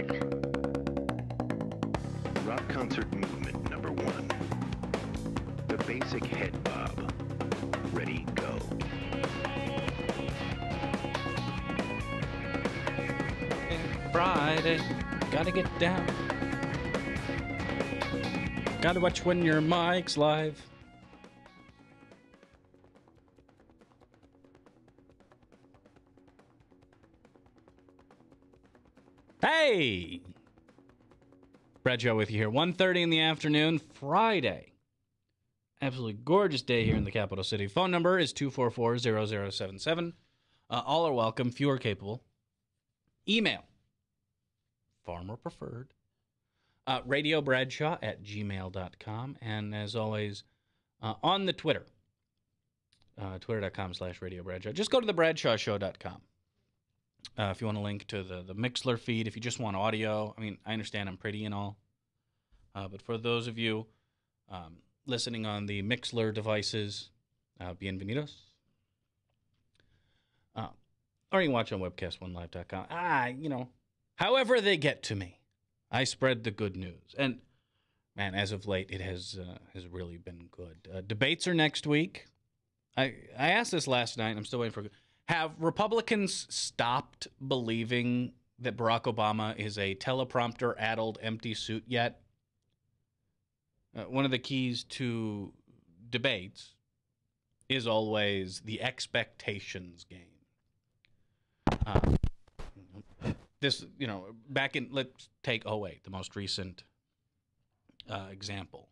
start. Rock concert movement number 1. The basic head bob. Ready, go. Friday, gotta get down. Gotta watch when your mic's live. Hey! Brad Joe with you here. 1:30 in the afternoon, Friday. Absolutely gorgeous day here in the capital city. Phone number is 244-0077. All are welcome. Few are capable. Email. Far more preferred. RadioBradshaw@gmail.com. And as always, on the Twitter. Twitter.com/RadioBradshaw. Just go to thebradshawshow.com. If you want to link to the Mixler feed, if you just want audio. I mean, I understand I'm pretty and all. But for those of you listening on the Mixler devices, bienvenidos. Or you can watch on webcast1live.com. However they get to me, I spread the good news. And, man, as of late, it has really been good. Debates are next week. I asked this last night. I'm still waiting for... Have Republicans stopped believing that Barack Obama is a teleprompter-addled empty suit yet? One of the keys to debates is always the expectations game. Back in, let's take 2008, the most recent example.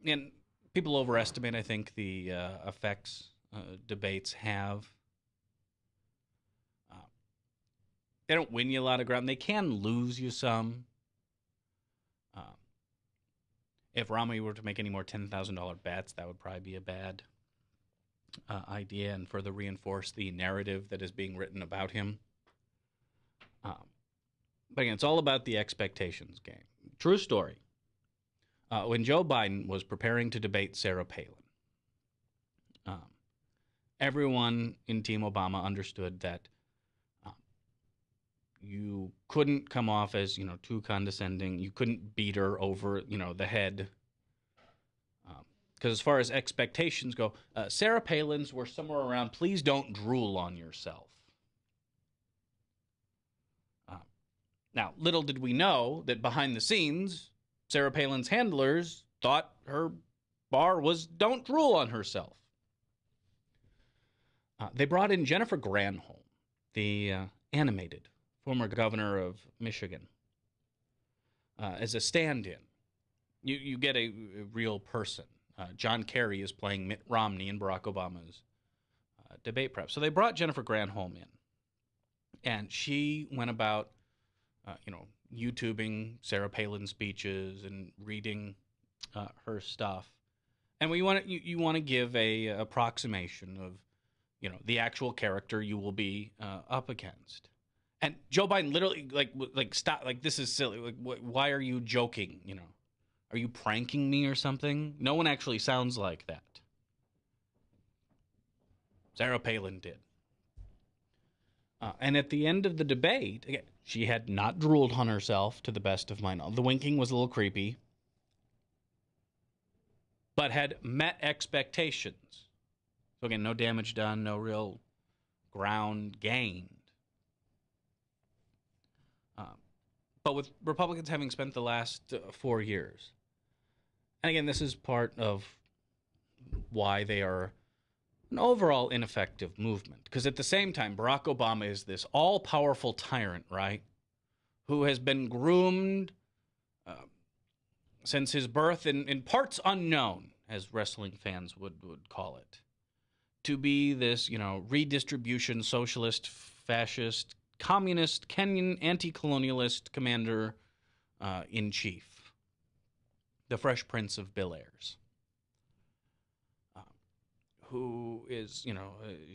And people overestimate, I think, the effects debates have. They don't win you a lot of ground. They can lose you some. If Romney were to make any more $10,000 bets, that would probably be a bad idea and further reinforce the narrative that is being written about him. But again, it's all about the expectations game. True story. When Joe Biden was preparing to debate Sarah Palin, everyone in Team Obama understood that you couldn't come off as, too condescending. You couldn't beat her over, the head. Because as far as expectations go, Sarah Palin's were somewhere around, please don't drool on yourself. Now, little did we know that behind the scenes, Sarah Palin's handlers thought her bar was don't drool on herself. They brought in Jennifer Granholm, the animated former governor of Michigan, as a stand-in. You get a real person. John Kerry is playing Mitt Romney in Barack Obama's debate prep. So they brought Jennifer Granholm in, and she went about, YouTubing Sarah Palin's speeches and reading her stuff. And you want to give a approximation of, the actual character you will be up against. And Joe Biden literally like stop, like, this is silly. Like, why are you joking? Are you pranking me or something? No one actually sounds like that. Sarah Palin did. And at the end of the debate, again, she had not drooled on herself, to the best of my knowledge. The winking was a little creepy, but had met expectations. So again, no damage done, no real ground gained. But with Republicans having spent the last 4 years, and again, this is part of why they are an overall ineffective movement. Because at the same time, Barack Obama is this all-powerful tyrant, right? Who has been groomed since his birth in parts unknown, as wrestling fans would call it, to be this, redistribution, socialist, fascist, communist, Kenyan, anti-colonialist commander-in-chief. The Fresh Prince of Bel-Airs. Who is,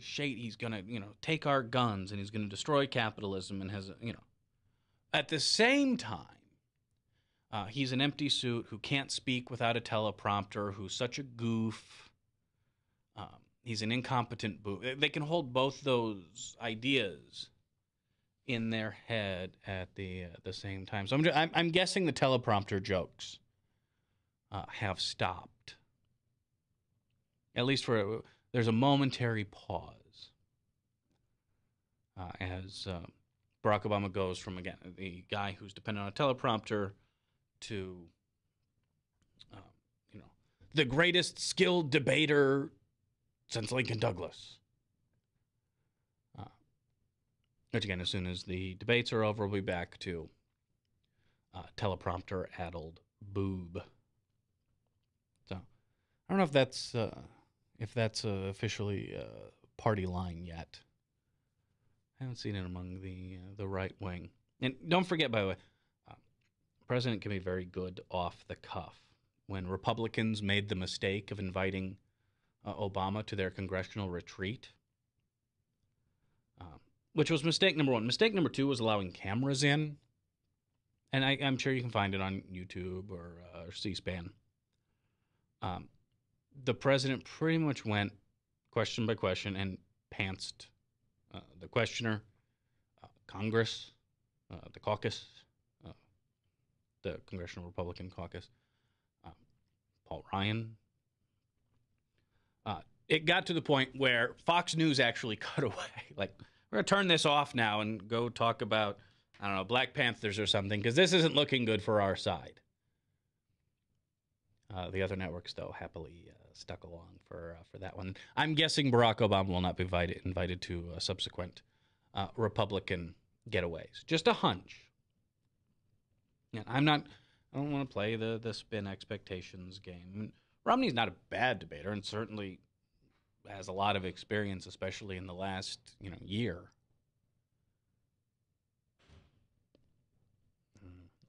shade, he's going to, take our guns and he's going to destroy capitalism and has, At the same time, he's an empty suit who can't speak without a teleprompter, who's such a goof. He's an incompetent boob. They can hold both those ideas in their head at the same time. So I'm guessing the teleprompter jokes have stopped. At least there's a momentary pause as Barack Obama goes from, again, the guy who's dependent on a teleprompter to, the greatest skilled debater since Lincoln Douglas. Which, again, as soon as the debates are over, we'll be back to teleprompter-addled boob. So, I don't know if that's officially a party line yet. I haven't seen it among the right wing. And don't forget, by the way, the president can be very good off the cuff. When Republicans made the mistake of inviting Obama to their congressional retreat, which was mistake number one. Mistake number two was allowing cameras in. And I'm sure you can find it on YouTube or C-SPAN. The president pretty much went question by question and pantsed the questioner, Congress, the caucus, the Congressional Republican Caucus, Paul Ryan. It got to the point where Fox News actually cut away. Like, we're going to turn this off now and go talk about, I don't know, Black Panthers or something, because this isn't looking good for our side. The other networks, though, happily stuck along for that one. I'm guessing Barack Obama will not be invited to subsequent Republican getaways. Just a hunch. Yeah, I don't want to play the spin expectations game. I mean, Romney's not a bad debater, and certainly has a lot of experience, especially in the last year.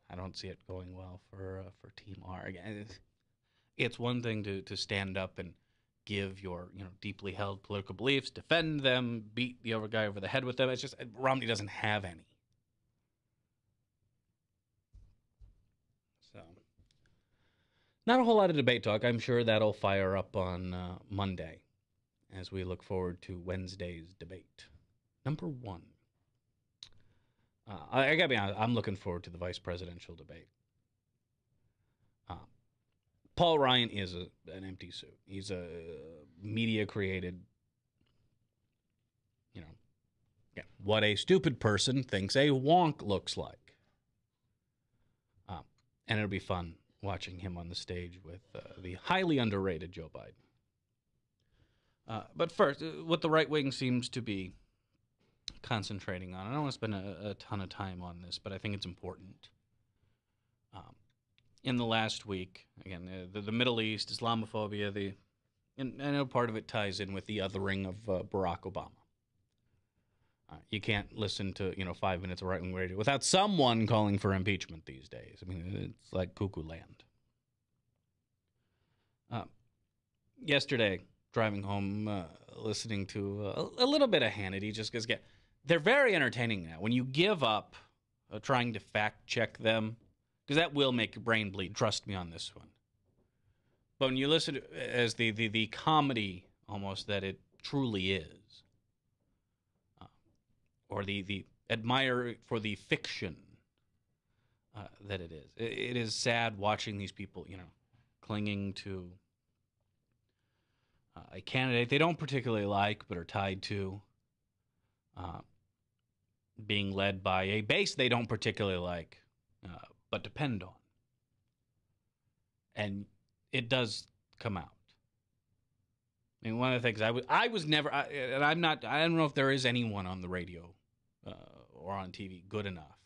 I don't see it going well for Team R. Again, it's one thing to stand up and give your deeply held political beliefs, defend them, beat the other guy over the head with them. It's just Romney doesn't have any. So, not a whole lot of debate talk. I'm sure that'll fire up on Monday as we look forward to Wednesday's debate. Number one. I gotta be honest, I'm looking forward to the vice presidential debate. Paul Ryan is an empty suit. He's a media-created, what a stupid person thinks a wonk looks like. And it'll be fun watching him on the stage with the highly underrated Joe Biden. But first, what the right wing seems to be concentrating on, I don't want to spend a ton of time on this, but I think it's important. In the last week, again, the Middle East, Islamophobia, and I know part of it ties in with the othering of Barack Obama. You can't listen to 5 minutes of right-wing radio without someone calling for impeachment these days. I mean, it's like cuckoo land. Yesterday, driving home, listening to a little bit of Hannity, just because they're very entertaining now. When you give up trying to fact-check them, because that will make your brain bleed, trust me on this one. But when you listen to as the comedy almost that it truly is, or the admire for the fiction that it is. It is sad watching these people, clinging to a candidate they don't particularly like but are tied to, being led by a base they don't particularly like but depend on. And it does come out. I mean, one of the things I was never, and I don't know if there is anyone on the radio or on TV good enough.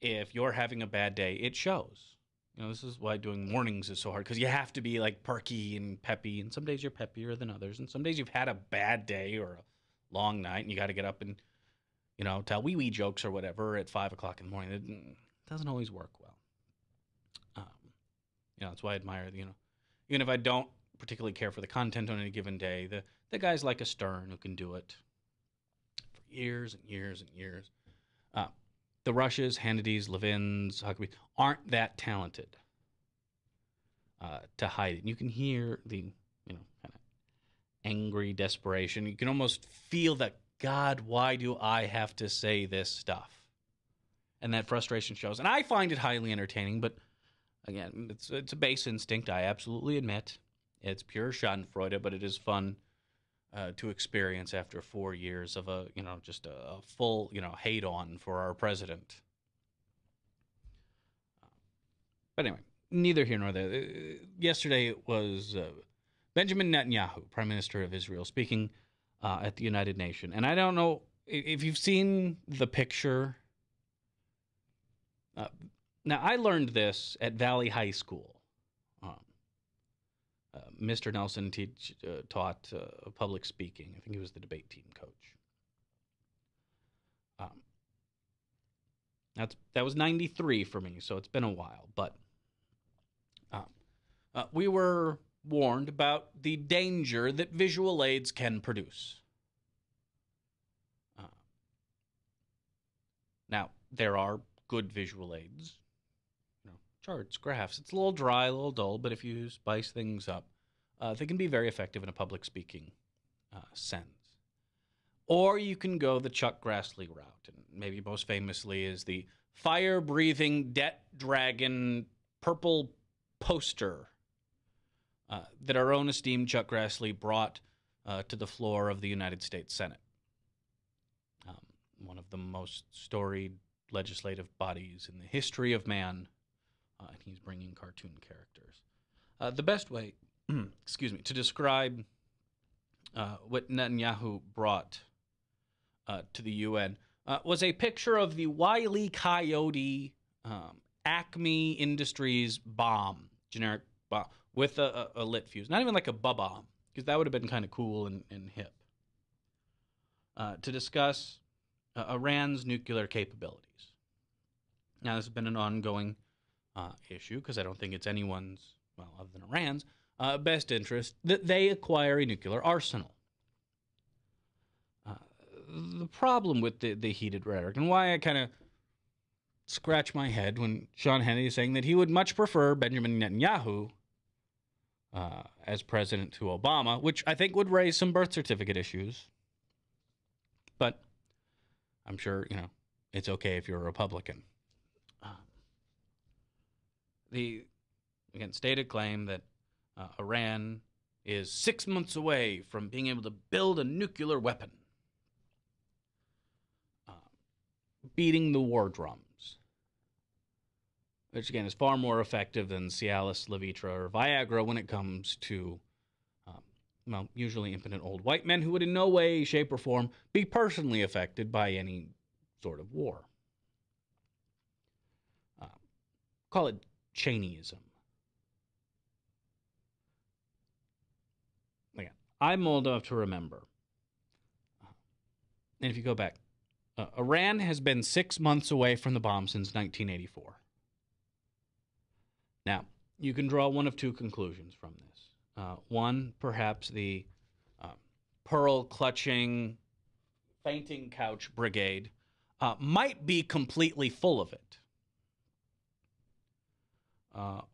If you're having a bad day, it shows. This is why doing mornings is so hard, because you have to be like perky and peppy, and some days you're peppier than others, and some days you've had a bad day or a long night, and you got to get up and tell wee jokes or whatever at 5 o'clock in the morning. It doesn't always work well. That's why I admire even if I don't particularly care for the content on any given day, the guys like a Stern who can do it for years and years and years. The Rushes, Hannitys, Levins, Huckabee aren't that talented to hide it. You can hear the kind of angry desperation. You can almost feel that God, why do I have to say this stuff? And that frustration shows. And I find it highly entertaining, but again, it's a base instinct, I absolutely admit. It's pure schadenfreude, but it is fun to experience after 4 years of just a full, hate on for our president. But anyway, neither here nor there. Yesterday it was Benjamin Netanyahu, Prime Minister of Israel, speaking at the United Nations. And I don't know if you've seen the picture. Now, I learned this at Valley High School. Mr. Nelson taught public speaking. I think he was the debate team coach. That was 93 for me, so it's been a while. But we were warned about the danger that visual aids can produce. Now, there are good visual aids. Charts, graphs. It's a little dry, a little dull, but if you spice things up, they can be very effective in a public speaking sense. Or you can go the Chuck Grassley route, and maybe most famously is the fire-breathing debt dragon purple poster that our own esteemed Chuck Grassley brought to the floor of the United States Senate. One of the most storied legislative bodies in the history of man, and he's bringing cartoon characters. The best way, to describe what Netanyahu brought to the UN was a picture of the Wile E. Coyote Acme Industries bomb, generic bomb, with a lit fuse. Not even like a bomb, because that would have been kind of cool and hip. To discuss Iran's nuclear capabilities. Now, this has been an ongoing issue, because I don't think it's anyone's, well, other than Iran's, best interest that they acquire a nuclear arsenal. The problem with the heated rhetoric, and why I kind of scratch my head when Sean Hannity is saying that he would much prefer Benjamin Netanyahu as president to Obama, which I think would raise some birth certificate issues. But I'm sure, it's okay if you're a Republican. The stated claim that Iran is 6 months away from being able to build a nuclear weapon, beating the war drums, which again is far more effective than Cialis, Levitra, or Viagra when it comes to, usually impotent old white men who would in no way, shape, or form be personally affected by any sort of war. Call it Cheneyism. Again, I'm old enough to remember. And if you go back, Iran has been 6 months away from the bomb since 1984. Now, you can draw one of two conclusions from this. One, perhaps the pearl-clutching, fainting couch brigade might be completely full of it.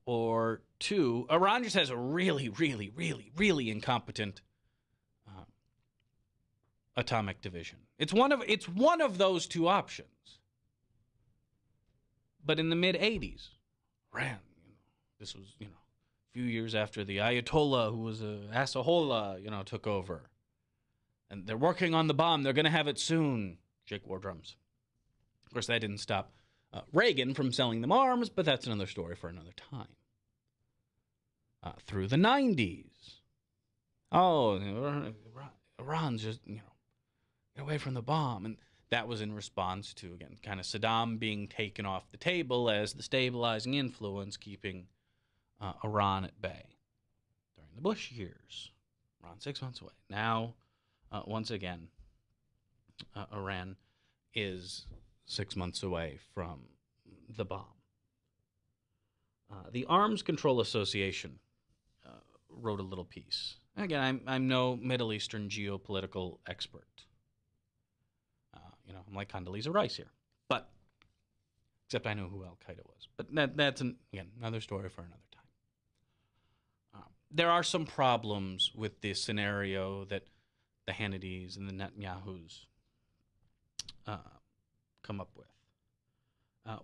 Or two, Iran just has a really, really, really, really incompetent atomic division. It's one of those two options. But in the mid-'80s, Iran, this was, a few years after the Ayatollah, who was a Assahola, took over. And they're working on the bomb. They're going to have it soon. Shake war drums. Of course, that didn't stop Reagan from selling them arms, but that's another story for another time. Through the 90s. Oh, Iran's just, get away from the bomb. And that was in response to, again, kind of Saddam being taken off the table as the stabilizing influence, keeping Iran at bay. During the Bush years, Iran 6 months away. Now, once again, Iran is 6 months away from the bomb. The Arms Control Association wrote a little piece. Again, I'm no Middle Eastern geopolitical expert. I'm like Condoleezza Rice here. But, except I know who Al-Qaeda was. But that's, again, another story for another time. There are some problems with this scenario that the Hannitys and the Netanyahus come up with.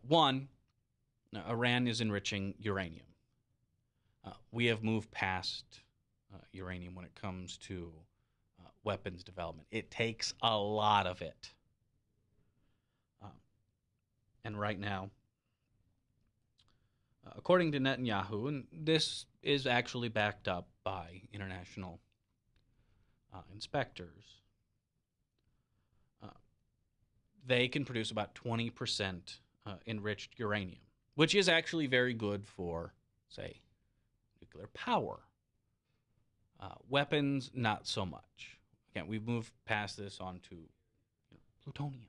One, Iran is enriching uranium. We have moved past uranium when it comes to weapons development. It takes a lot of it. And right now, according to Netanyahu, and this is actually backed up by international inspectors, they can produce about 20% enriched uranium, which is actually very good for, say, nuclear power. Weapons, not so much. Again, we've moved past this onto plutonium.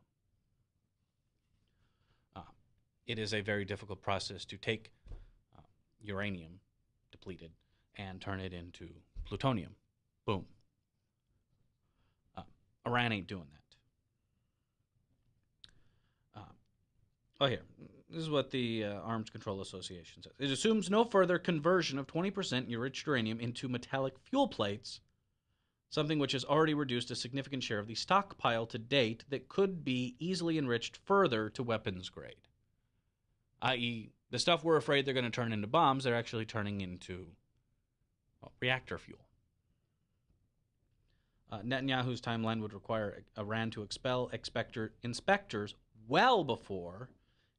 It is a very difficult process to take uranium depleted and turn it into plutonium. Boom. Iran ain't doing that. Here. This is what the Arms Control Association says. It assumes no further conversion of 20% enriched uranium into metallic fuel plates, something which has already reduced a significant share of the stockpile to date that could be easily enriched further to weapons grade. I.e., the stuff we're afraid they're going to turn into bombs, they're actually turning into reactor fuel. Netanyahu's timeline would require Iran to expel inspectors well before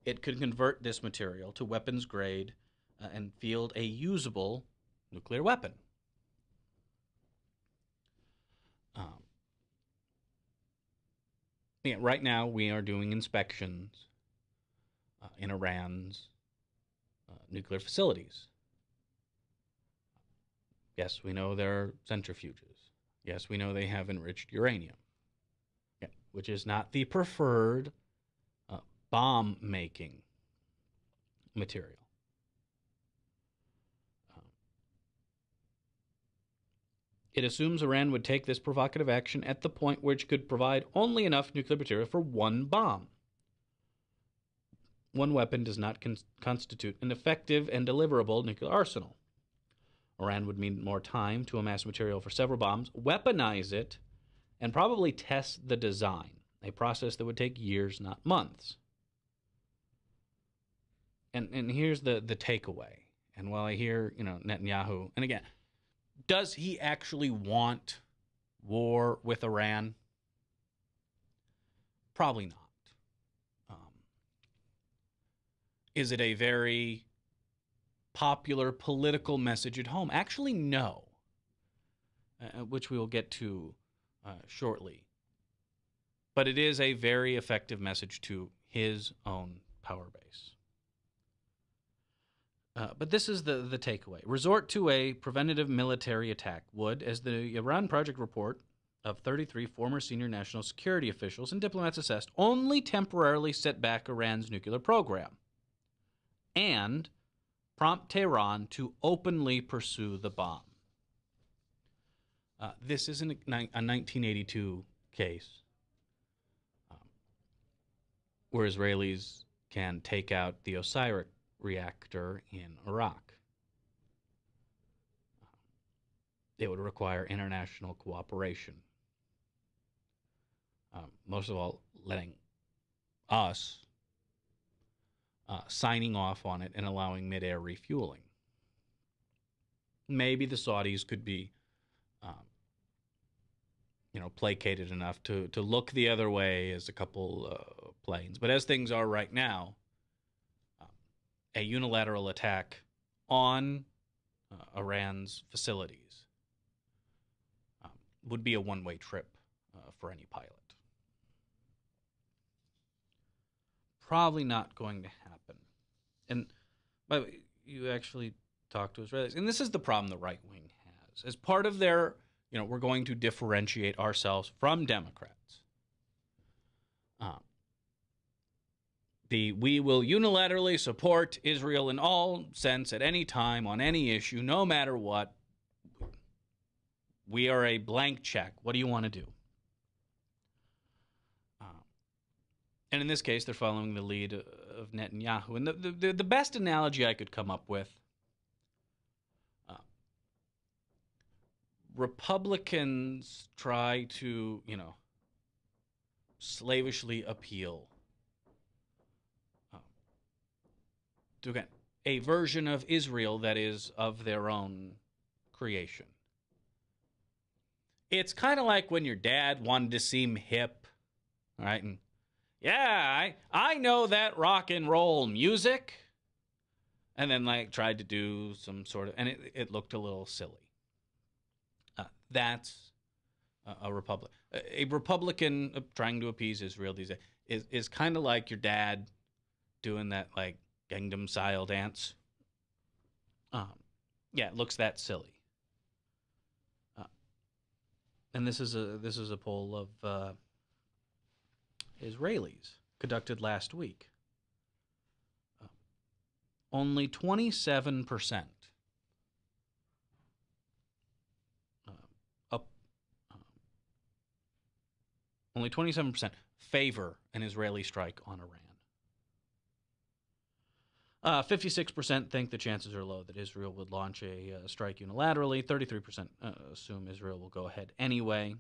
it could convert this material to weapons grade and field a usable nuclear weapon. Right now, we are doing inspections in Iran's nuclear facilities. Yes, we know there are centrifuges. Yes, we know they have enriched uranium, which is not the preferred bomb-making material. It assumes Iran would take this provocative action at the point which could provide only enough nuclear material for one bomb. One weapon does not constitute an effective and deliverable nuclear arsenal. Iran would need more time to amass material for several bombs, weaponize it, and probably test the design, a process that would take years, not months. And here's the takeaway. And while I hear, Netanyahu, and again, does he actually want war with Iran? Probably not. Is it a very popular political message at home? Actually, no, which we will get to shortly. But it is a very effective message to his own power base. But this is the takeaway. Resort to a preventative military attack would, as the Iran Project report of 33 former senior national security officials and diplomats assessed, only temporarily set back Iran's nuclear program and prompt Tehran to openly pursue the bomb. This isn't a 1982 case where Israelis can take out the Osiris reactor in Iraq. It would require international cooperation. Most of all, letting us signing off on it and allowing mid-air refueling. Maybe the Saudis could be, placated enough to look the other way as a couple planes. But as things are right now, a unilateral attack on Iran's facilities would be a one-way trip for any pilot. Probably not going to happen. And by the way, you actually talk to Israelis, and this is the problem the right wing has. As part of their, we're going to differentiate ourselves from Democrats. We will unilaterally support Israel in all sense at any time on any issue, no matter what. We are a blank check. What do you want to do? And in this case, they're following the lead of Netanyahu. And the best analogy I could come up with, Republicans try to, slavishly appeal to, again, a version of Israel that is of their own creation. It's kind of like when your dad wanted to seem hip, right? And yeah, I know that rock and roll music. And then like tried to do some sort of, and it looked a little silly. That's a republic. A Republican trying to appease Israel these days is kind of like your dad doing that like Gangnam Style dance. Yeah, it looks that silly. And this is a poll of Israelis conducted last week. Only 27% only 27% favor an Israeli strike on Iran. 56% think the chances are low that Israel would launch a strike unilaterally. 33% assume Israel will go ahead anyway.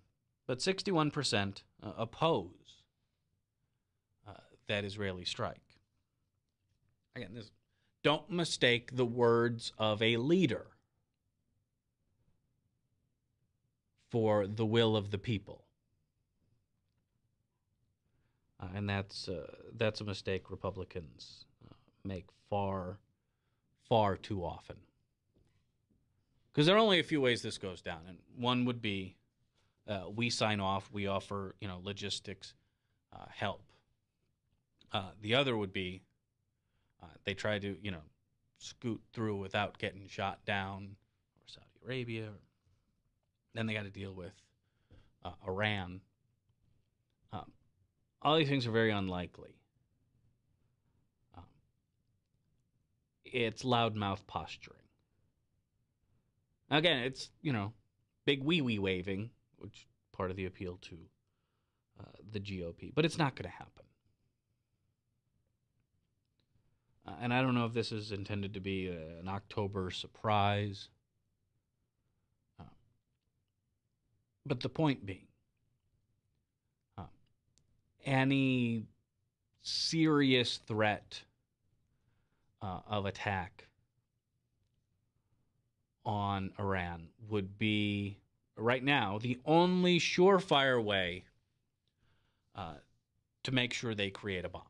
But 61% oppose that Israeli strike. Again, don't mistake the words of a leader for the will of the people. And that's a mistake Republicans make far, far too often. Because there are only a few ways this goes down, and one would be we sign off, we offer logistics help. The other would be they try to scoot through without getting shot down, or Saudi Arabia. Then they got to deal with Iran. All these things are very unlikely. It's loudmouth posturing. Again, it's, big wee-wee waving, which is part of the appeal to the GOP. But it's not going to happen. And I don't know if this is intended to be an October surprise. But the point being, any serious threat of attack on Iran would be, right now, the only surefire way to make sure they create a bomb.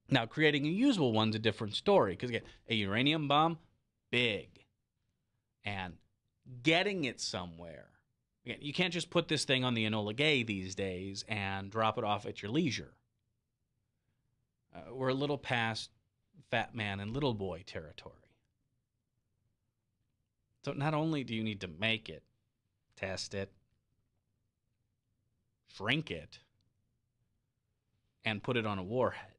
Now, creating a usable one's a different story, because again, a uranium bomb, big. And getting it somewhere, again, you can't just put this thing on the Enola Gay these days and drop it off at your leisure. We're a little past fat man and little boy territory. So not only do you need to make it, test it, shrink it, and put it on a warhead.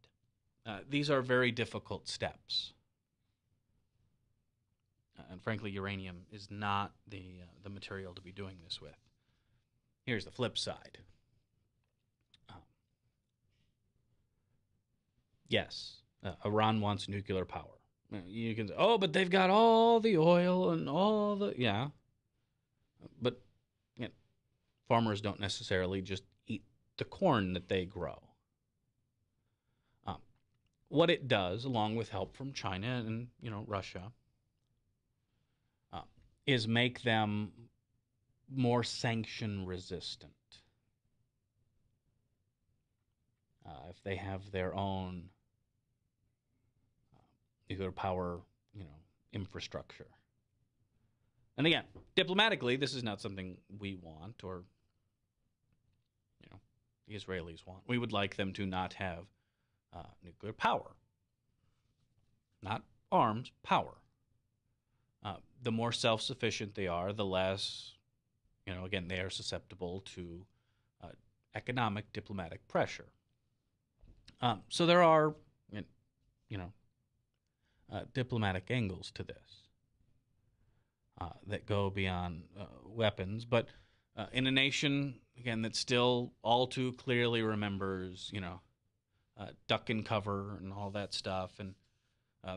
These are very difficult steps. And frankly, uranium is not the material to be doing this with. Here's the flip side. Yes, Iran wants nuclear power. You can say, oh, but they've got all the oil and all the... Yeah. But farmers don't necessarily just eat the corn that they grow. What it does, along with help from China and, Russia, is make them more sanction resistant. If they have their own nuclear power, infrastructure. And again, diplomatically, this is not something we want or, the Israelis want. We would like them to not have nuclear power. Not arms, power. The more self-sufficient they are, the less, again, they are susceptible to economic, diplomatic pressure. So there are, diplomatic angles to this that go beyond weapons. But in a nation, again, that still all too clearly remembers, duck and cover and all that stuff, and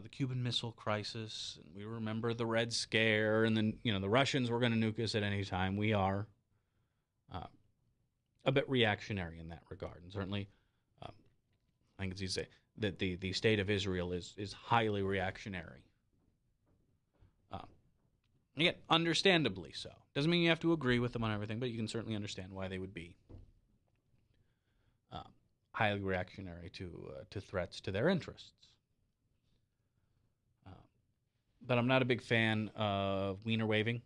the Cuban Missile Crisis, and we remember the Red Scare, and then, the Russians were going to nuke us at any time. We are. a bit reactionary in that regard. And certainly, I think it's easy to say that the state of Israel is highly reactionary. Again, understandably so. Doesn't mean you have to agree with them on everything, but you can certainly understand why they would be highly reactionary to threats to their interests. But I'm not a big fan of wiener waving.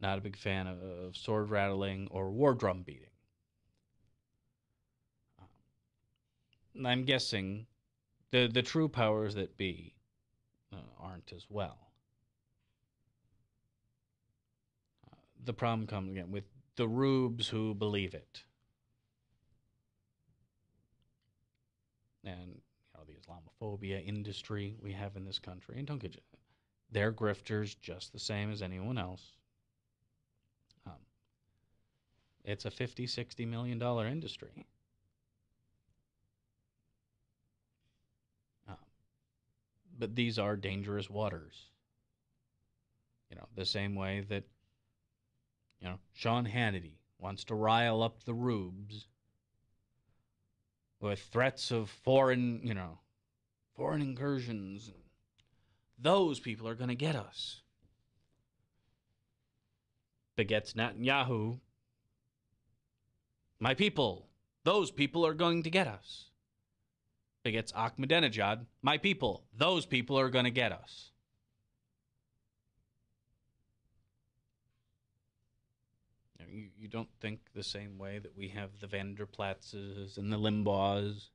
Not a big fan of sword rattling or war drum beating. I'm guessing the true powers that be aren't as well. The problem comes again with the rubes who believe it. And the Islamophobia industry we have in this country. And don't get you, they're grifters just the same as anyone else. It's a $50-60 million industry. But these are dangerous waters. The same way that Sean Hannity wants to rile up the rubes with threats of foreign incursions. Those people are going to get us. Begets Netanyahu. My people, those people are going to get us. Begets Ahmadinejad. My people, those people are going to get us. You don't think the same way that we have the Vanderplatzes and the Limbaughs,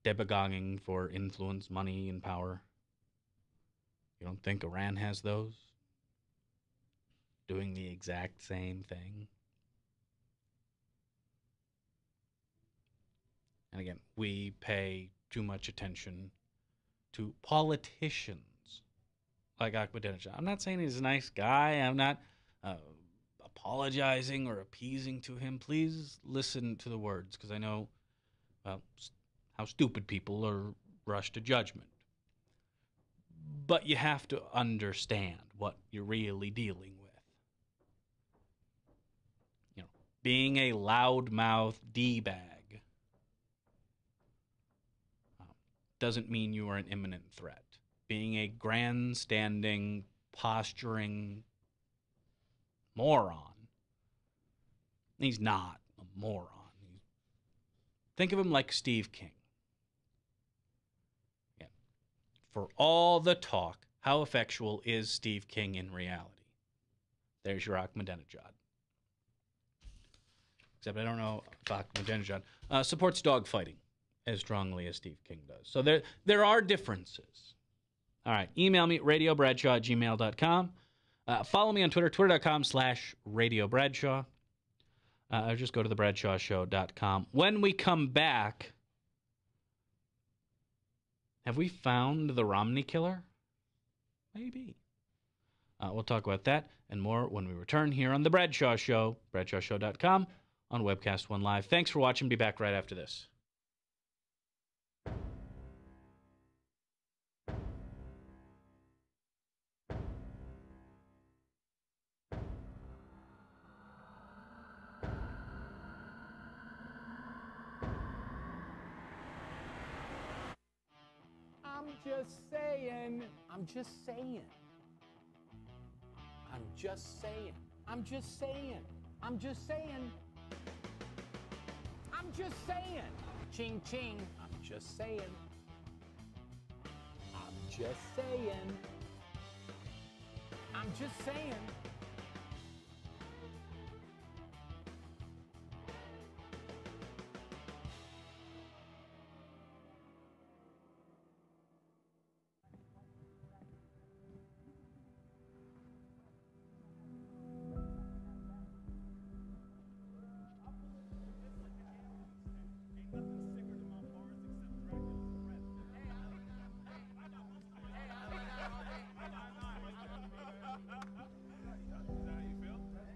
demagoguing for influence, money, and power. You don't think Iran has those? Doing the exact same thing? And again, we pay too much attention to politicians like Ahmadinejad. I'm not saying he's a nice guy. I'm not apologizing or appeasing to him. Please listen to the words, because I know how stupid people are rushed to judgment. But you have to understand what you're really dealing with. Being a loudmouth D-bag doesn't mean you are an imminent threat. Being a grandstanding, posturing moron. He's not a moron. Think of him like Steve King. Yeah. For all the talk, how effectual is Steve King in reality? There's your Ahmadinejad. Except I don't know if Ahmadinejad supports dogfighting as strongly as Steve King does. So there are differences. All right. Email me at radiobradshaw@gmail.com. Follow me on Twitter, twitter.com/Radio Bradshaw. Or just go to thebradshawshow.com. When we come back, have we found the Romney killer? Maybe. We'll talk about that and more when we return here on The Bradshaw Show, bradshawshow.com, on Webcast One Live. Thanks for watching. Be back right after this. I'm just saying. I'm just saying. I'm just saying. I'm just saying. I'm just saying. I'm just saying. Ching ching. I'm just saying. I'm just saying. I'm just saying.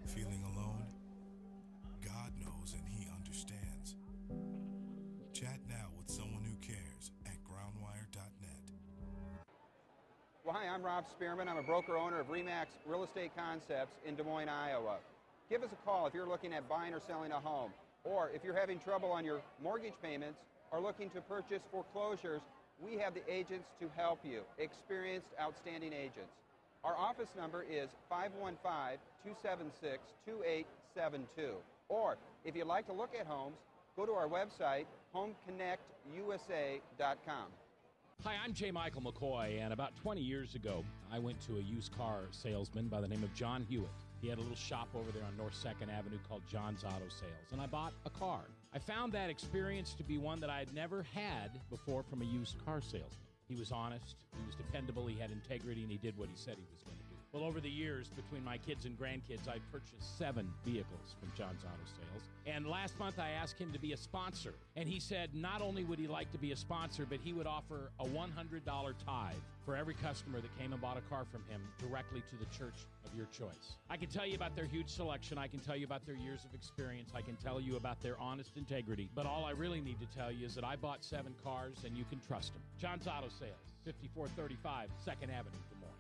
Feeling alone? God knows and He understands. Chat now with someone who cares at groundwire.net. Well, hi, I'm Rob Spearman. I'm a broker owner of RE/MAX Real Estate Concepts in Des Moines, Iowa. Give us a call if you're looking at buying or selling a home, or if you're having trouble on your mortgage payments or looking to purchase foreclosures. We have the agents to help you, experienced, outstanding agents. Our office number is 515-276-2872. Or if you'd like to look at homes, go to our website, homeconnectusa.com. Hi, I'm J. Michael McCoy, and about 20 years ago, I went to a used car salesman by the name of John Hewitt. He had a little shop over there on North 2nd Avenue called John's Auto Sales, and I bought a car. I found that experience to be one that I had never had before from a used car salesman. He was honest, he was dependable, he had integrity, and he did what he said he was going to do. Well, over the years, between my kids and grandkids, I purchased 7 vehicles from John's Auto Sales. And last month, I asked him to be a sponsor. And he said not only would he like to be a sponsor, but he would offer a $100 tithe for every customer that came and bought a car from him directly to the church of your choice. I can tell you about their huge selection. I can tell you about their years of experience. I can tell you about their honest integrity. But all I really need to tell you is that I bought 7 cars, and you can trust them. John's Auto Sales, 5435 2nd Avenue, Des Moines.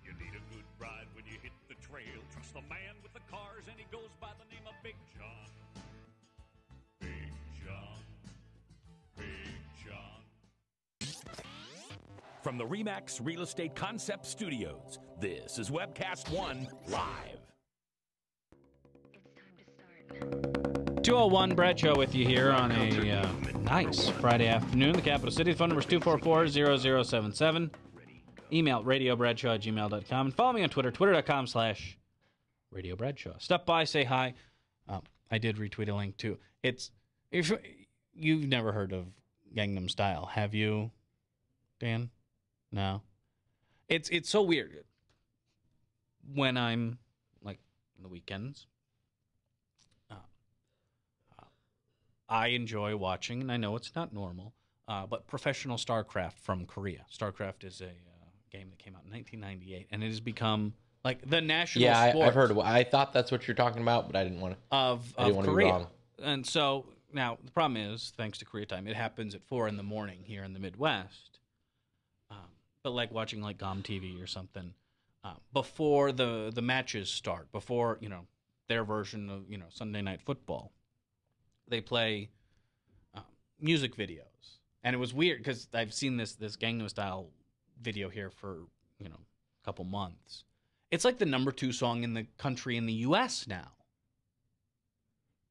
You need a good ride when you hit the trail. Trust the man with the cars, and he goes by the name of Big John. Big John. Big John. From the RE/MAX Real Estate Concept Studios, this is Webcast One Live. 201 Bradshaw with you here on a nice Friday afternoon. The capital city. The phone number is 244-0077. Email radiobradshaw@gmail.com. And follow me on Twitter, twitter.com/Radio Bradshaw. Stop by, say hi. I did retweet a link, too. If you've never heard of Gangnam Style, have you, Dan? No? It's so weird. When I'm, like, on the weekends, I enjoy watching, and I know it's not normal, but professional StarCraft from Korea. StarCraft is a game that came out in 1998, and it has become like the national sport. I've heard. I thought that's what you're talking about, but I didn't want to. Of Korea. Be wrong. And so now the problem is, thanks to Korea time, it happens at 4 a.m. here in the Midwest. But like watching like GOM TV or something, before the matches start, before their version of Sunday Night Football, they play music videos, and it was weird because I've seen this Gangnam Style video here for a couple months. It's like the number 2 song in the country in the U.S. now.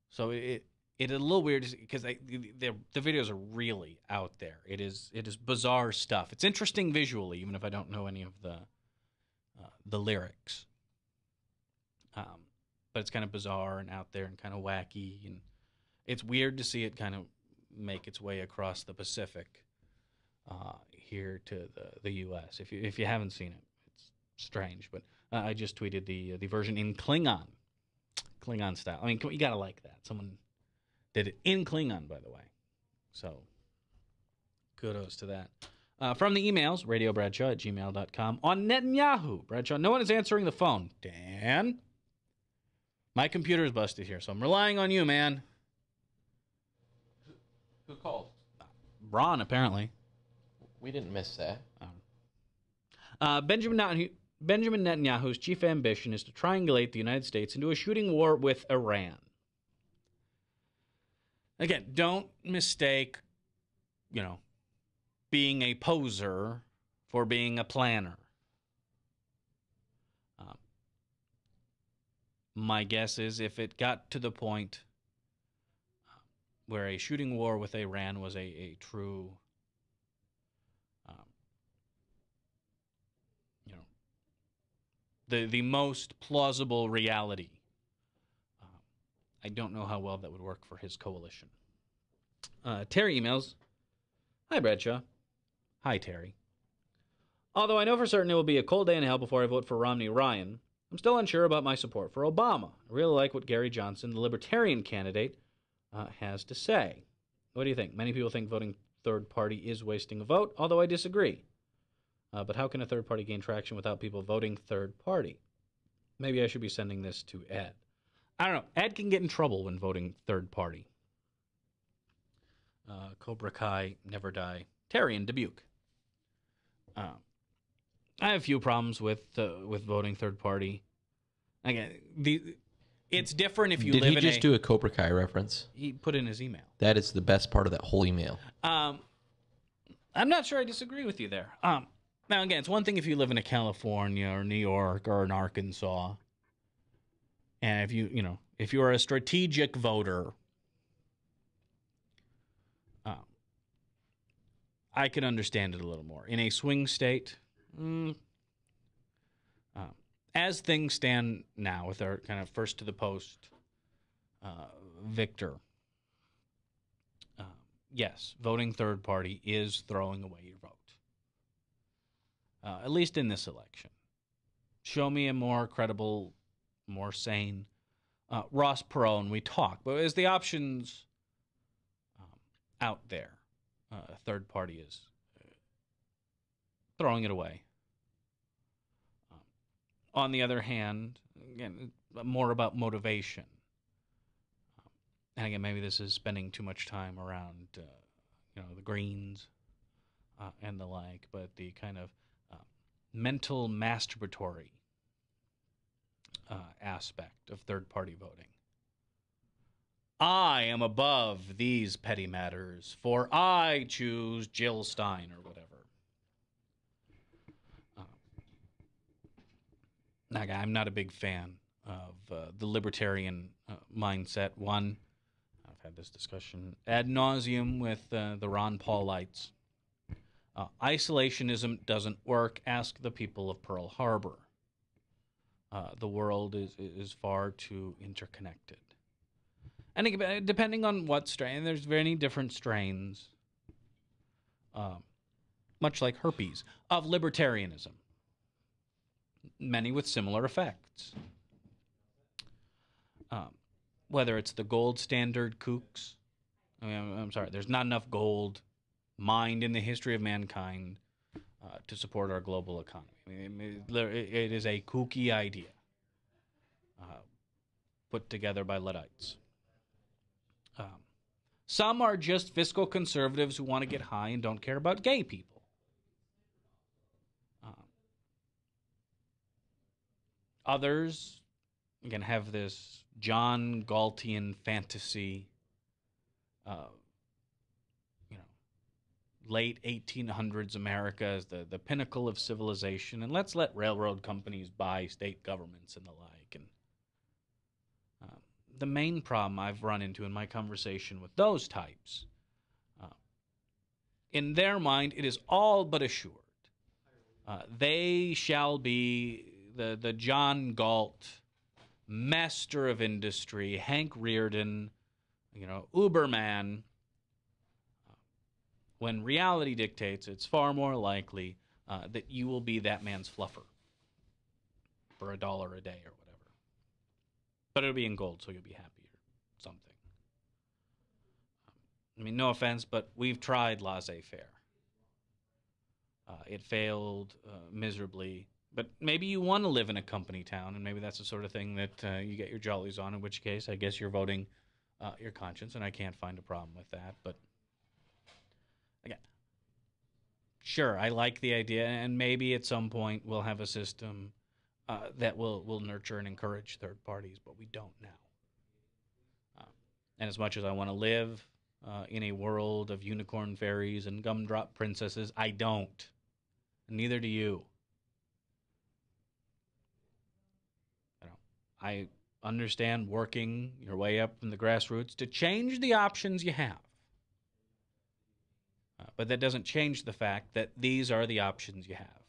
So it is a little weird because the videos are really out there. It is bizarre stuff. It's interesting visually, even if I don't know any of the lyrics. But it's kind of bizarre and out there and kind of wacky, and it's weird to see it kind of make its way across the Pacific here to the U.S. If you haven't seen it, it's strange. But I just tweeted the version in Klingon style. I mean, you gotta like that. Someone did it in Klingon, by the way. So kudos to that. From the emails, radiobradshaw@gmail.com. On Netanyahu, Bradshaw, no one is answering the phone. Dan, my computer's busted here, so I'm relying on you, man. Who called? Ron, apparently. We didn't miss that. Benjamin Netanyahu's chief ambition is to triangulate the United States into a shooting war with Iran. Again, don't mistake, being a poser for being a planner. My guess is if it got to the point where a shooting war with Iran was a true, the most plausible reality, I don't know how well that would work for his coalition. Terry emails, "Hi, Bradshaw." Hi, Terry. "Although I know for certain it will be a cold day in hell before I vote for Romney Ryan, I'm still unsure about my support for Obama. I really like what Gary Johnson, the Libertarian candidate, has to say. What do you think? Many people think voting third party is wasting a vote, although I disagree. But how can a third party gain traction without people voting third party? Maybe I should be sending this to Ed." I don't know. Ed can get in trouble when voting third party. Cobra Kai, Never Die. Terry in Dubuque. I have a few problems with voting third party. Again, It's different if you Did live he in just do a Cobra Kai reference? He put in his email. That is the best part of that whole email. I'm not sure I disagree with you there. Now, again, it's one thing if you live in a California or New York or in Arkansas, and if you are a strategic voter, I can understand it a little more. In a swing state, as things stand now with our kind of first to the post victor, yes, voting third party is throwing away your vote. At least in this election. Show me a more credible, more sane Ross Perot, and we talk. But as the options out there, third party is throwing it away. On the other hand, again, more about motivation. And again, maybe this is spending too much time around, the Greens and the like, but the kind of mental masturbatory aspect of third-party voting. I am above these petty matters, for I choose Jill Stein or whatever. I'm not a big fan of the libertarian mindset. One, I've had this discussion ad nauseum with the Ron Paulites. Isolationism doesn't work. Ask the people of Pearl Harbor. The world is far too interconnected. And again, depending on what strain, there's many different strains, much like herpes, of libertarianism. Many with similar effects. Whether it's the gold standard kooks, I'm sorry, there's not enough gold mined in the history of mankind to support our global economy. It is a kooky idea put together by Luddites. Some are just fiscal conservatives who want to get high and don't care about gay people. Others, again, have this John Galtian fantasy, late 1800s America as the pinnacle of civilization, and let's let railroad companies buy state governments and the like. And the main problem I've run into in my conversation with those types, in their mind, it is all but assured. They shall be the John Galt, master of industry, Hank Rearden, Uberman. When reality dictates, it's far more likely that you will be that man's fluffer for $1 a day or whatever. But it'll be in gold, so you'll be happy or something. No offense, but we've tried laissez-faire. It failed miserably. But maybe you want to live in a company town, and maybe that's the sort of thing that you get your jollies on, in which case I guess you're voting your conscience, and I can't find a problem with that. But again, sure, I like the idea, and maybe at some point we'll have a system that will nurture and encourage third parties, but we don't now. And as much as I want to live in a world of unicorn fairies and gumdrop princesses, I don't. And neither do you. I understand working your way up from the grassroots to change the options you have. But that doesn't change the fact that these are the options you have.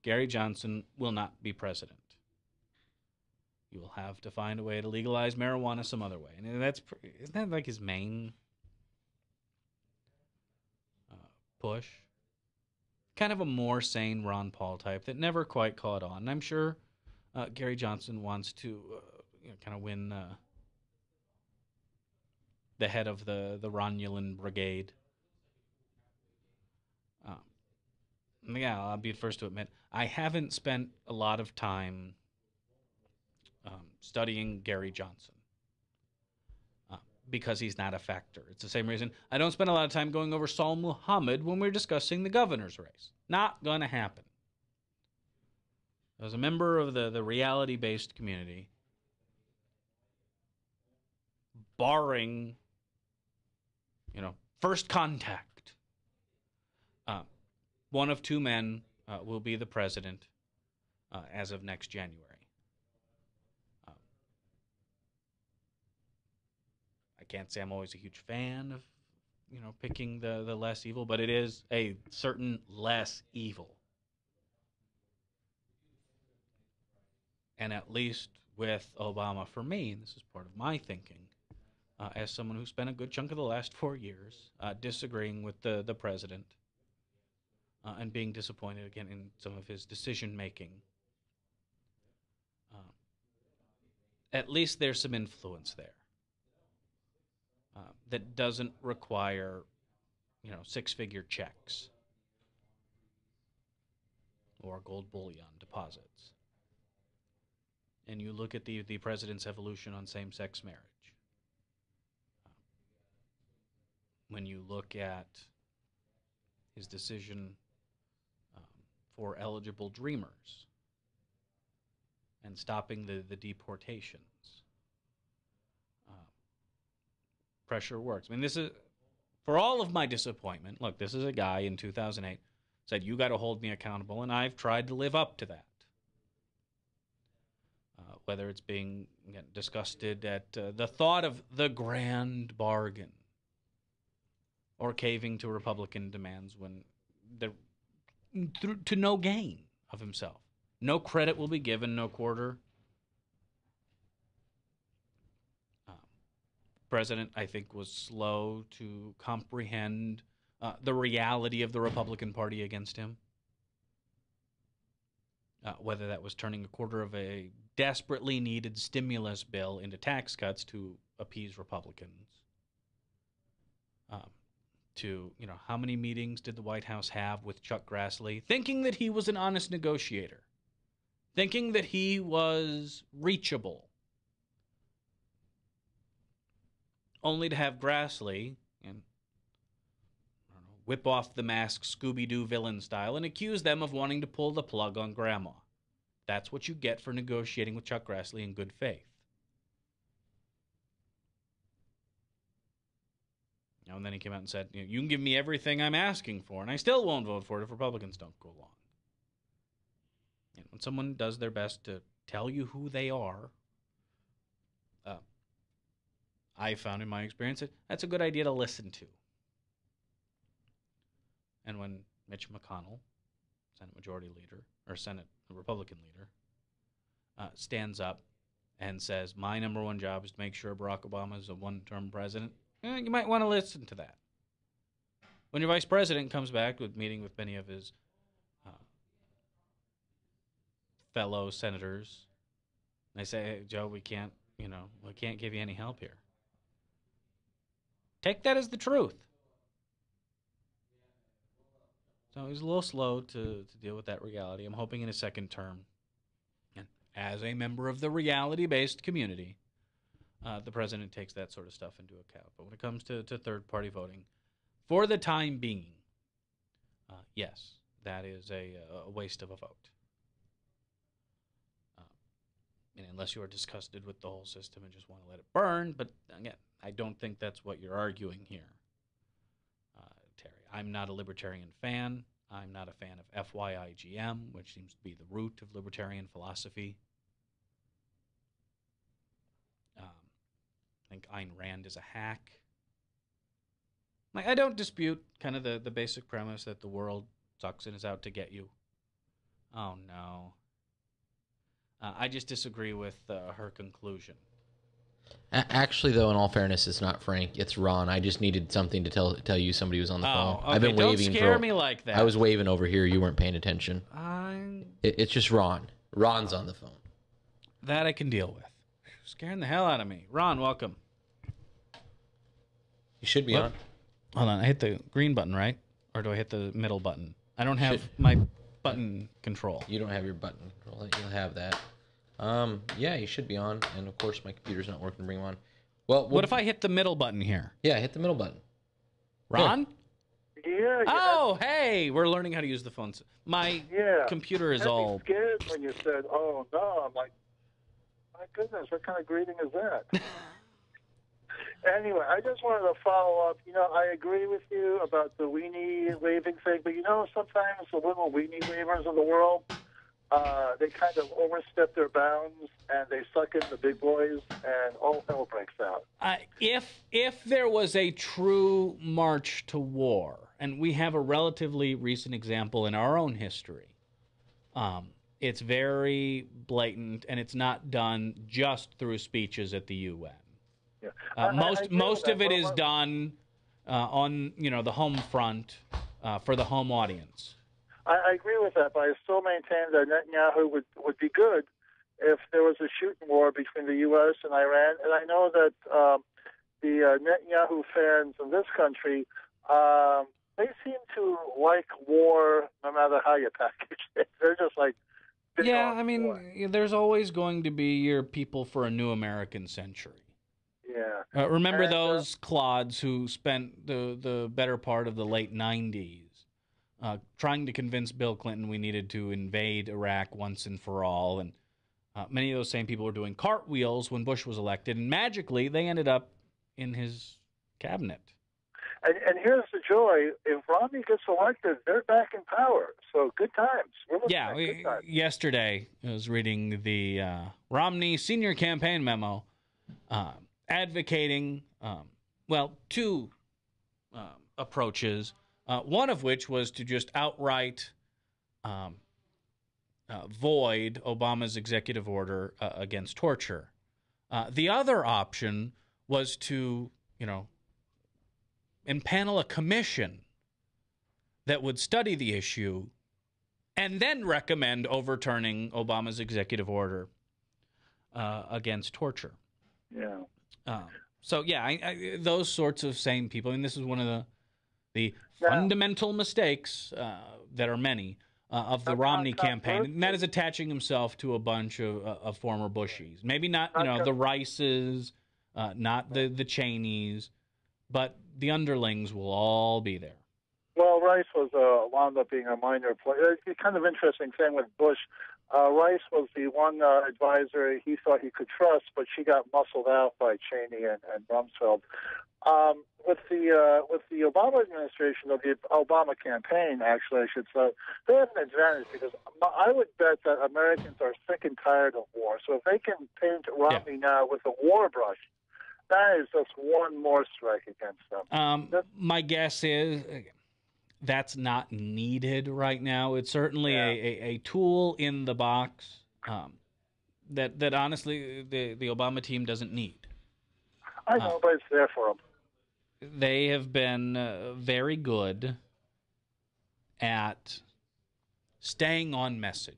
Gary Johnson will not be president. You will have to find a way to legalize marijuana some other way. And isn't that like his main push? Kind of a more sane Ron Paul type that never quite caught on. And I'm sure Gary Johnson wants to kind of win the head of the Romulan Brigade. I'll be the first to admit, I haven't spent a lot of time studying Gary Johnson because he's not a factor. It's the same reason I don't spend a lot of time going over Saul Muhammad when we're discussing the governor's race. Not going to happen. As a member of the reality-based community, barring, first contact, one of two men will be the president as of next January. I can't say I'm always a huge fan of, picking the less evil, but it is a certain less evil. And at least with Obama, for me, and this is part of my thinking, as someone who spent a good chunk of the last 4 years disagreeing with the president and being disappointed again in some of his decision-making, at least there's some influence there that doesn't require, six-figure checks or gold bullion deposits. And you look at the president's evolution on same-sex marriage. When you look at his decision for eligible dreamers and stopping the deportations, pressure works. I mean, this is, for all of my disappointment, look, this is a guy in 2008 said, you got to hold me accountable, and I've tried to live up to that. Whether it's being disgusted at the thought of the grand bargain or caving to Republican demands when they're to no gain of himself. No credit will be given, no quarter. President, I think, was slow to comprehend the reality of the Republican Party against him. Whether that was turning a quarter of a desperately needed stimulus bill into tax cuts to appease Republicans. How many meetings did the White House have with Chuck Grassley, thinking that he was an honest negotiator, thinking that he was reachable, only to have Grassley whip off the mask Scooby-Doo villain style and accuse them of wanting to pull the plug on Grandma. That's what you get for negotiating with Chuck Grassley in good faith. And then he came out and said, you can give me everything I'm asking for, and I still won't vote for it if Republicans don't go along. And when someone does their best to tell you who they are, I found in my experience that that's a good idea to listen to. And when Mitch McConnell, Senate Majority Leader, or Senate Republican Leader, stands up and says, my number one job is to make sure Barack Obama is a one-term president, you might want to listen to that. When your vice president comes back with meeting with many of his fellow senators, they say, hey, Joe, we can't give you any help here. Take that as the truth. So he's a little slow to deal with that reality. I'm hoping in his second term, and as a member of the reality-based community, the president takes that sort of stuff into account. But when it comes to third-party voting, for the time being, yes, that is a waste of a vote. And unless you are disgusted with the whole system and just want to let it burn, but again, I don't think that's what you're arguing here, Terry. I'm not a libertarian fan. I'm not a fan of FYIGM, which seems to be the root of libertarian philosophy. I think Ayn Rand is a hack. I don't dispute kind of the basic premise that the world sucks and is out to get you. Oh, no. I just disagree with her conclusion. Actually, though, in all fairness, it's not Frank. It's Ron. I just needed something to tell you somebody was on the phone. Okay, I've been waving. Don't scare me like that. I was waving over here. You weren't paying attention. It's just Ron. Ron's on the phone. That I can deal with. Scaring the hell out of me. Ron, welcome. You should be on. Hold on. I hit the green button, right? Or do I hit the middle button? I don't have my button control. You don't have your button control. You'll have that. Yeah, you should be on. And of course, my computer's not working to bring him on. Well, what if I hit the middle button here? Yeah, hit the middle button. Ron? Yeah. Oh, hey, we're learning how to use the phones. My computer is all... I was scared when you said, oh, no. I'm like, my goodness, what kind of greeting is that? Anyway, I just wanted to follow up. I agree with you about the weenie waving thing, but sometimes the little weenie wavers of the world, they kind of overstep their bounds and they suck in the big boys, and all hell breaks out. If there was a true march to war, and we have a relatively recent example in our own history, it's very blatant, and it's not done just through speeches at the UN. Yeah. Most of it is done on the home front for the home audience. I agree with that, but I still maintain that Netanyahu would be good if there was a shooting war between the U.S. and Iran. And I know that the Netanyahu fans in this country, they seem to like war no matter how you package it. They're just like, yeah, I mean, war. There's always going to be your people for a new American century. Yeah. Remember those clods who spent the better part of the late 90s trying to convince Bill Clinton we needed to invade Iraq once and for all, and many of those same people were doing cartwheels when Bush was elected, and magically they ended up in his cabinet. And here's the joy. If Romney gets elected, they're back in power. So good times. Yeah, good times. Yesterday I was reading the Romney senior campaign memo advocating, two approaches, one of which was to just outright void Obama's executive order against torture. The other option was to, impanel a commission that would study the issue and then recommend overturning Obama's executive order against torture. Yeah. Those sorts of same people. I mean, this is one of the fundamental mistakes that are many of the Romney campaign, and that is attaching himself to a bunch of former Bushies. Maybe not, the Rices, not the Cheneys, but the underlings will all be there. Well, Rice was wound up being a minor player. It's kind of interesting thing with Bush. Rice was the one advisor he thought he could trust, but she got muscled out by Cheney and Rumsfeld. With the Obama administration, or the Obama campaign, actually, I should say, they have an advantage because I would bet that Americans are sick and tired of war. So if they can paint Romney now with a war brush, that is just one more strike against them. My guess is that's not needed right now. It's certainly a tool in the box that honestly the Obama team doesn't need. I know, but it's there for them. They have been very good at staying on message.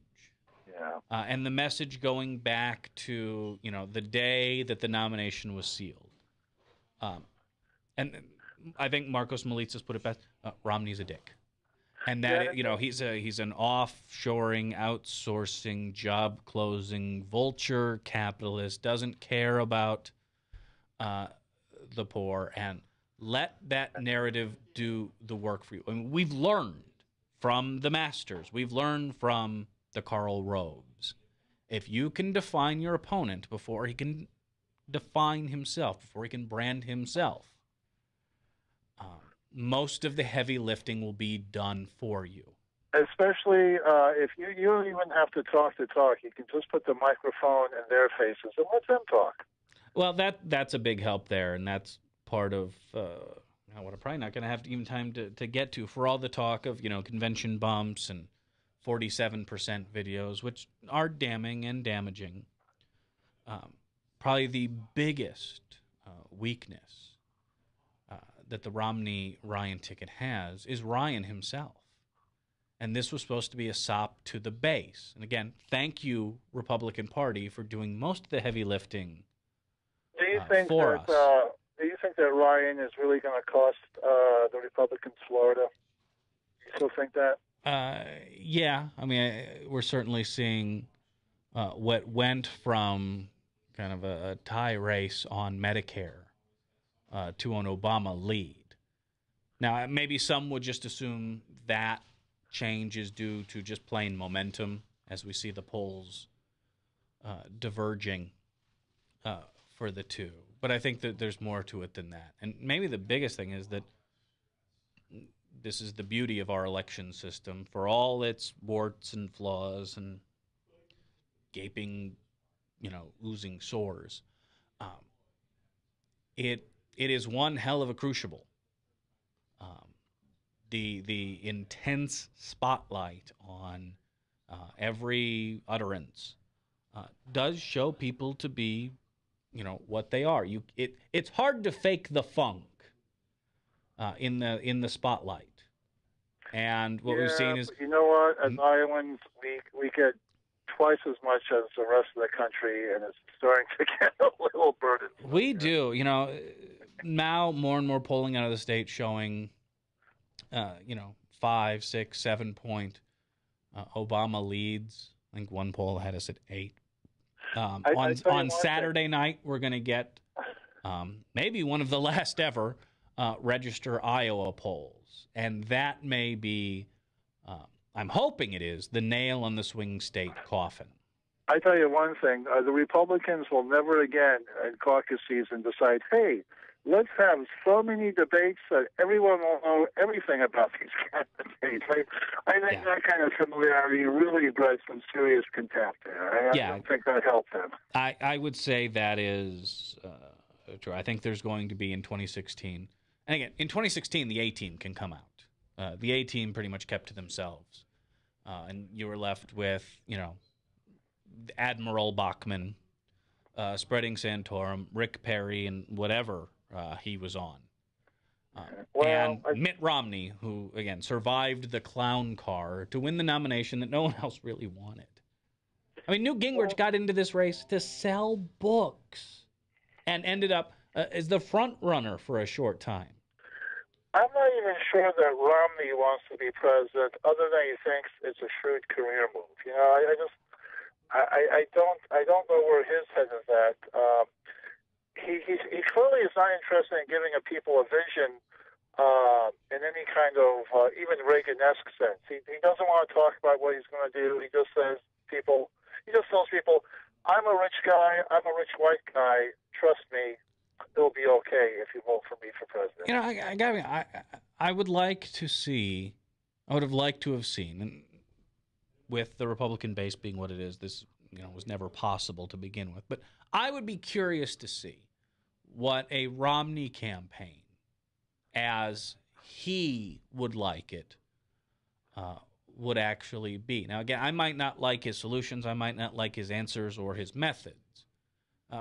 Yeah. And the message going back to, the day that the nomination was sealed. And I think Marcos Melitsas put it best, Romney's a dick. And that, he's an offshoring, outsourcing, job-closing, vulture capitalist, doesn't care about the poor, and let that narrative do the work for you. I mean, we've learned from the masters. We've learned from the Karl Roves. If you can define your opponent before he can define himself, before he can brand himself, most of the heavy lifting will be done for you. Especially if you don't even have to talk the talk. You can just put the microphone in their faces and let them talk. Well, that's a big help there, and that's part of what I'm probably not going to have even time to get to for all the talk of, convention bumps and 47% videos, which are damning and damaging. Probably the biggest weakness that the Romney-Ryan ticket has is Ryan himself. And this was supposed to be a sop to the base. And again, thank you, Republican Party, for doing most of the heavy lifting for us. Do you think that Ryan is really going to cost the Republicans Florida? You still think that? Yeah. I mean, we're certainly seeing what went from kind of a tie race on Medicare to an Obama lead. Now, maybe some would just assume that change is due to just plain momentum as we see the polls diverging for the two. But I think that there's more to it than that. And maybe the biggest thing is that this is the beauty of our election system, for all its warts and flaws and gaping, oozing sores. It is one hell of a crucible. The intense spotlight on every utterance does show people to be, what they are. It's hard to fake the funk in the spotlight. And what we've seen is, you know what? As Iowans, we get twice as much as the rest of the country, and it's starting to get a little burdensome. We do. Now more and more polling out of the state showing, 5, 6, 7 point Obama leads. I think one poll had us at 8. On Saturday night, we're going to get maybe one of the last ever register Iowa polls. And that may be, I'm hoping it is, the nail on the swing state coffin. I tell you one thing, the Republicans will never again in caucus season decide, hey, let's have so many debates that everyone will know everything about these candidates. I think that kind of familiarity really bred some serious contempt there. I don't think that helped them. I would say that is true. I think there's going to be in 2016. And again, in 2016, the A-team can come out. The A-team pretty much kept to themselves. And you were left with, Admiral Bachmann, Spreading Santorum, Rick Perry, and whatever he was on. And Mitt Romney, who, again, survived the clown car to win the nomination that no one else really wanted. I mean, Newt Gingrich got into this race to sell books and ended up as the front runner for a short time. I'm not even sure that Romney wants to be president, other than he thinks it's a shrewd career move. I don't know where his head is at. He clearly is not interested in giving people a vision in any kind of even Reagan-esque sense. He doesn't want to talk about what he's going to do. He just tells people, I'm a rich guy, I'm a rich white guy, trust me, it'll be okay if you vote for me for president. I would like to see, I would have liked to have seen, and with the Republican base being what it is, this was never possible to begin with. But I would be curious to see what a Romney campaign, as he would like it, would actually be. Now, again, I might not like his solutions, I might not like his answers or his methods,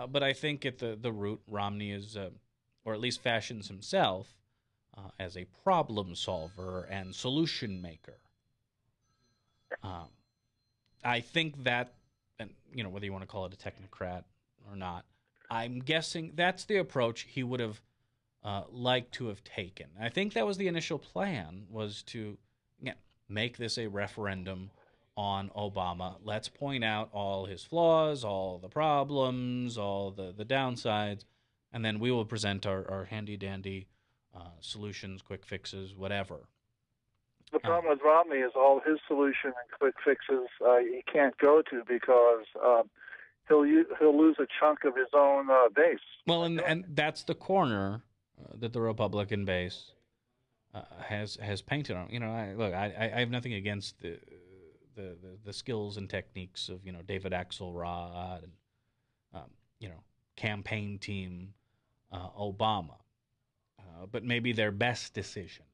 but I think at the root, Romney is, or at least fashions himself, as a problem solver and solution maker. I think that, and whether you want to call it a technocrat or not, I'm guessing that's the approach he would have liked to have taken. I think that was the initial plan, was to make this a referendum on Obama. Let's point out all his flaws, all the problems, all the downsides, and then we will present our handy-dandy solutions, quick fixes, whatever. The problem with Romney is all his solution and quick fixes he can't go to because he'll lose a chunk of his own base. Well, and that's the corner that the Republican base has painted on. I have nothing against the skills and techniques of David Axelrod and campaign team Obama, but maybe their best decision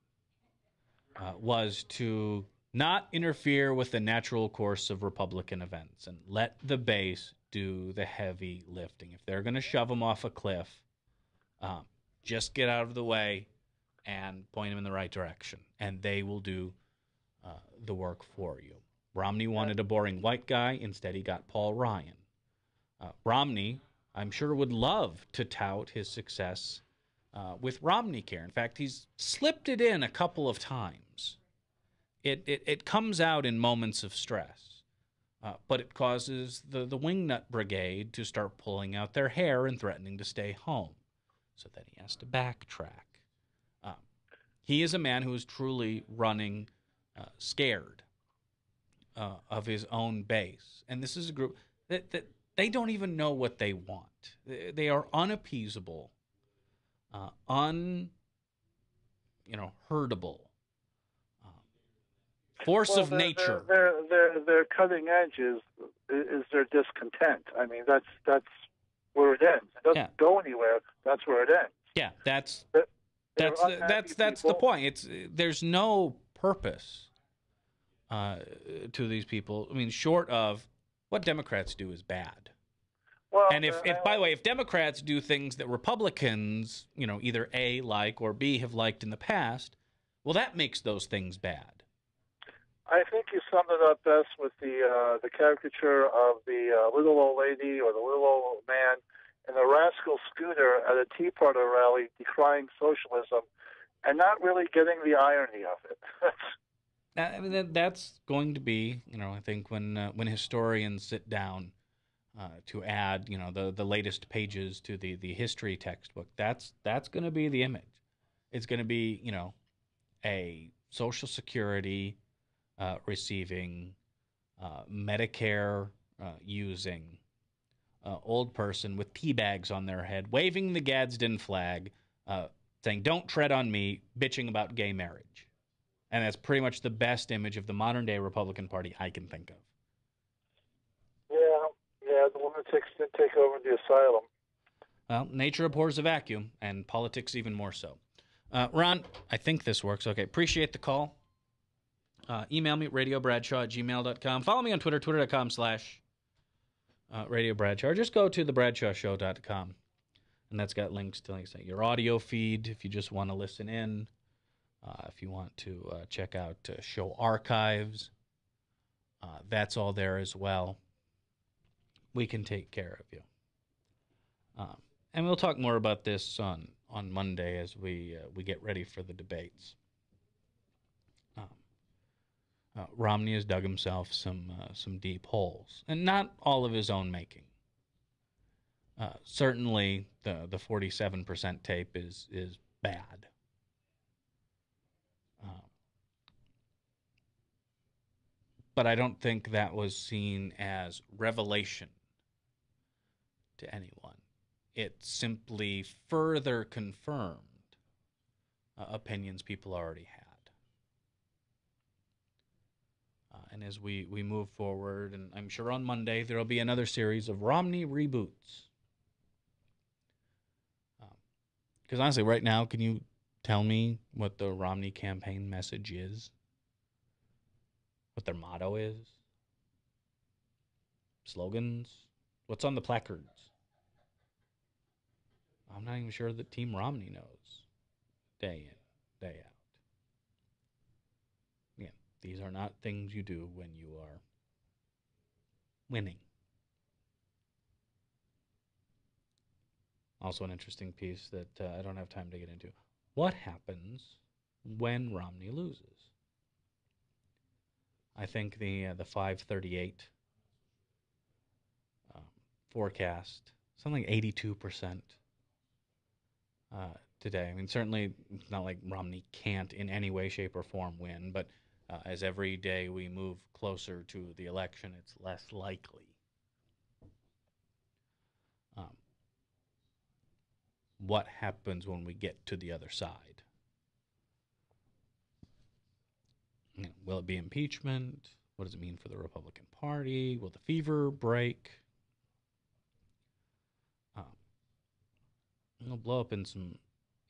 was to not interfere with the natural course of Republican events and let the base do the heavy lifting. If they're going to shove them off a cliff, just get out of the way and point them in the right direction, and they will do the work for you. Romney wanted a boring white guy. Instead, he got Paul Ryan. Romney, I'm sure, would love to tout his success with Romneycare. In fact, he's slipped it in a couple of times. It comes out in moments of stress, but it causes the wingnut brigade to start pulling out their hair and threatening to stay home, so that he has to backtrack. He is a man who is truly running scared of his own base, and this is a group that they don't even know what they want. They are unappeasable, herdable, force of nature. Their cutting edge is their discontent. I mean, that's where it ends. It doesn't go anywhere. That's where it ends. Yeah, that's unhappy the people. point. There's no purpose to these people. I mean, short of what Democrats do is bad. Well, And if by the way, if Democrats do things that Republicans, either A, like, or B, have liked in the past, well, that makes those things bad. I think you summed it up best with the caricature of the little old lady or the little old man in a rascal scooter at a Tea Party rally decrying socialism and not really getting the irony of it. I mean, that's going to be, I think when historians sit down to add, the latest pages to the history textbook, that's going to be the image. It's going to be, a Social Security receiving, Medicare using old person with tea bags on their head, waving the Gadsden flag, saying, "Don't tread on me," bitching about gay marriage. And that's pretty much the best image of the modern-day Republican Party I can think of. Yeah, the lunatics did take over the asylum. Well, nature abhors a vacuum, and politics even more so. Ron, I think this works. Okay, appreciate the call. Email me, radiobradshaw@gmail.com. Follow me on Twitter, twitter.com/Radio Bradshaw. Or just go to thebradshawshow.com, and that's got links to your audio feed if you just want to listen in. If you want to check out show archives, that's all there as well. We can take care of you. And we'll talk more about this on Monday as we get ready for the debates. Romney has dug himself some deep holes, and not all of his own making. Certainly, the 47% tape is bad. But I don't think that was seen as revelation to anyone. It simply further confirmed opinions people already had. And as we move forward, and I'm sure on Monday there will be another series of Romney reboots. Because honestly, right now, can you tell me what the Romney campaign message is? What their motto is? Slogans? What's on the placards? I'm not even sure that Team Romney knows. Day in, day out. Again, these are not things you do when you are winning. Also an interesting piece that I don't have time to get into. What happens when Romney loses? I think the 538 forecast, something like 82% today. I mean, certainly it's not like Romney can't in any way, shape, or form win, but as every day we move closer to the election, it's less likely. What happens when we get to the other side? Will it be impeachment? What does it mean for the Republican Party? Will the fever break? It'll blow up in some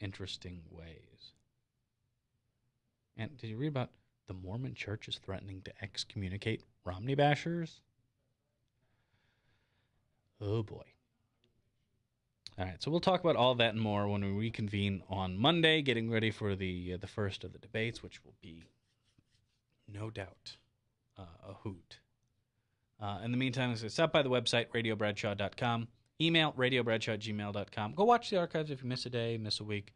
interesting ways. And did you read about the Mormon Church is threatening to excommunicate Romney bashers? Oh boy. All right, so we'll talk about all that and more when we reconvene on Monday, getting ready for the first of the debates, which will be, no doubt, a hoot. In the meantime, stop by the website, radiobradshaw.com. Email, radiobradshaw@gmail.com. Go watch the archives if you miss a day, miss a week.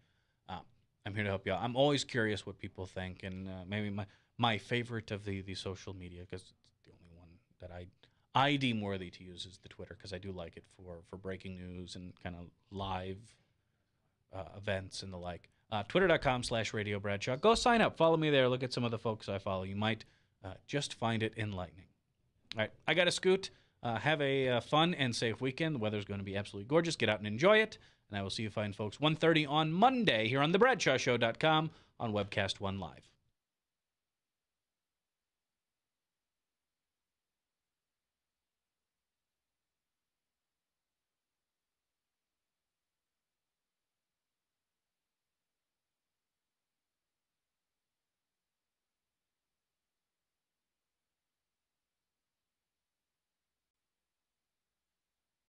I'm here to help you out. I'm always curious what people think, and maybe my favorite of the social media, because it's the only one that I deem worthy to use, is the Twitter, because I do like it for breaking news and kind of live events and the like. Twitter.com/Radio Bradshaw. Go sign up. Follow me there. Look at some of the folks I follow. You might just find it enlightening. All right, I got to scoot. Have a fun and safe weekend. The weather's going to be absolutely gorgeous. Get out and enjoy it. And I will see you fine folks 1:30 on Monday here on thebradshawshow.com on Webcast One Live.